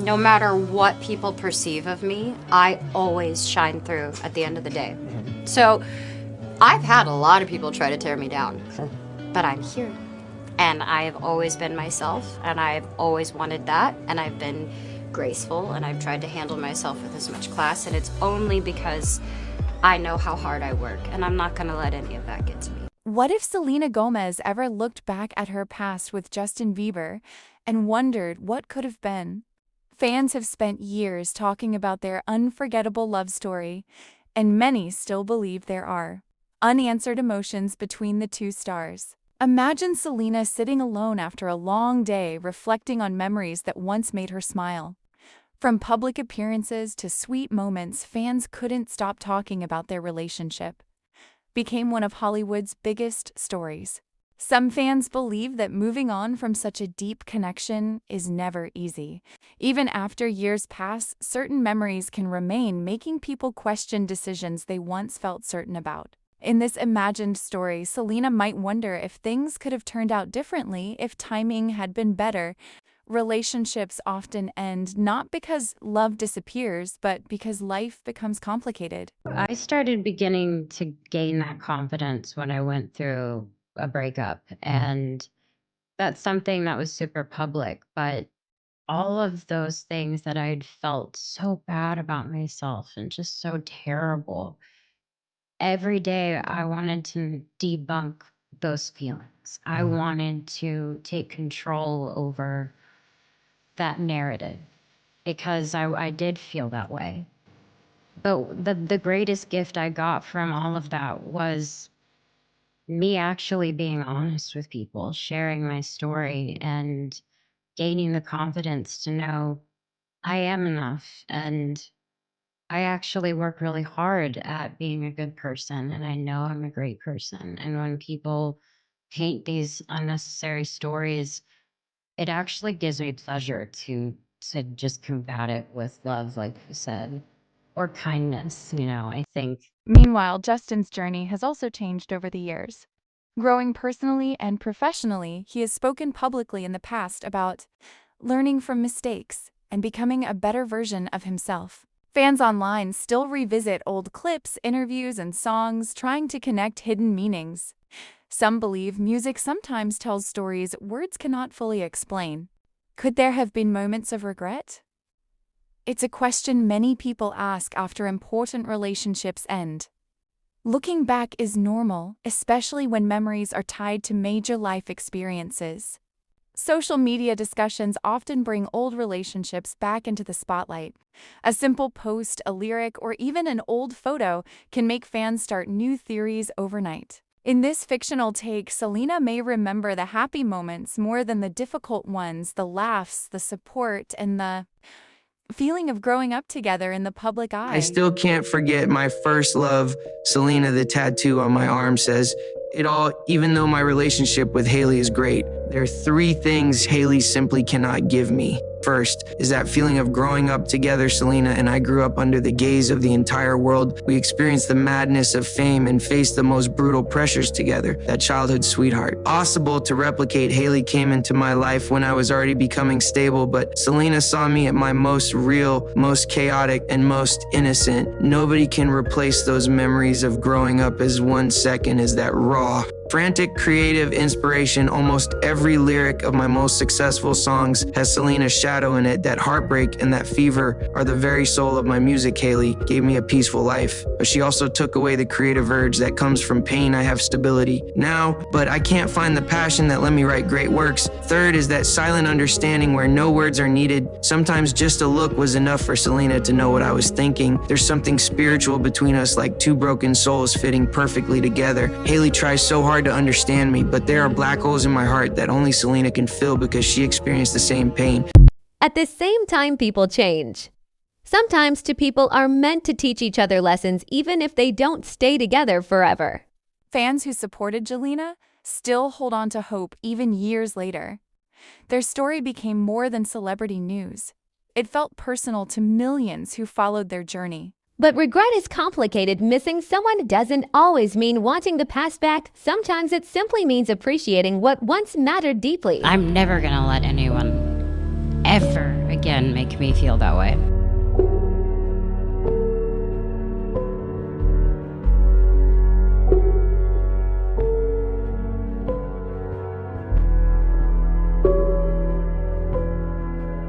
No matter what people perceive of me, I always shine through at the end of the day. So I've had a lot of people try to tear me down, but I'm here. And I've always been myself, and I've always wanted that, and I've been graceful, and I've tried to handle myself with as much class, and it's only because I know how hard I work, and I'm not gonna let any of that get to me. What if Selena Gomez ever looked back at her past with Justin Bieber and wondered what could have been? Fans have spent years talking about their unforgettable love story, and many still believe there are unanswered emotions between the two stars. Imagine Selena sitting alone after a long day, reflecting on memories that once made her smile. From public appearances to sweet moments, fans couldn't stop talking about their relationship. Became one of Hollywood's biggest stories. Some fans believe that moving on from such a deep connection is never easy. Even after years pass, certain memories can remain, making people question decisions they once felt certain about. In this imagined story, Selena might wonder if things could have turned out differently if timing had been better. Relationships often end not because love disappears, but because life becomes complicated. I started beginning to gain that confidence when I went through a breakup, and that's something that was super public, but all of those things that I'd felt so bad about myself and just so terrible, every day I wanted to debunk those feelings. I wanted to take control over that narrative because I did feel that way. But the greatest gift I got from all of that was me actually being honest with people, sharing my story, and gaining the confidence to know I am enough. And I actually work really hard at being a good person, and I know I'm a great person. And when people paint these unnecessary stories, it actually gives me pleasure to just combat it with love, like you said, or kindness, I think. Meanwhile, Justin's journey has also changed over the years. Growing personally and professionally, he has spoken publicly in the past about learning from mistakes and becoming a better version of himself. Fans online still revisit old clips, interviews, and songs, trying to connect hidden meanings. Some believe music sometimes tells stories words cannot fully explain. Could there have been moments of regret? It's a question many people ask after important relationships end. Looking back is normal, especially when memories are tied to major life experiences. Social media discussions often bring old relationships back into the spotlight. A simple post, a lyric, or even an old photo can make fans start new theories overnight. In this fictional take, Selena may remember the happy moments more than the difficult ones, the laughs, the support, and the feeling of growing up together in the public eye. I still can't forget my first love. Selena, the tattoo on my arm says, it all, even though my relationship with Haley is great, there are 3 things Haley simply cannot give me. First is that feeling of growing up together. Selena and I grew up under the gaze of the entire world. We experienced the madness of fame and faced the most brutal pressures together. That childhood sweetheart. Possible to replicate, Haley came into my life when I was already becoming stable, but Selena saw me at my most real, most chaotic, and most innocent. Nobody can replace those memories of growing up as 1 second as that raw, frantic, creative inspiration. Almost every lyric of my most successful songs has Selena's shadow in it. That heartbreak and that fever are the very soul of my music. Haley gave me a peaceful life, but she also took away the creative urge that comes from pain. I have stability now, but I can't find the passion that let me write great works. Third is that silent understanding where no words are needed. Sometimes just a look was enough for Selena to know what I was thinking. There's something spiritual between us, like 2 broken souls fitting perfectly together. Haley tries so hard to understand me, but there are black holes in my heart that only Selena can fill because she experienced the same pain. At the same time, people change. Sometimes two people are meant to teach each other lessons even if they don't stay together forever. Fans who supported Jelena still hold on to hope even years later. Their story became more than celebrity news. It felt personal to millions who followed their journey. But regret is complicated. Missing someone doesn't always mean wanting the past back. Sometimes it simply means appreciating what once mattered deeply. I'm never gonna let anyone ever again again make me feel that way.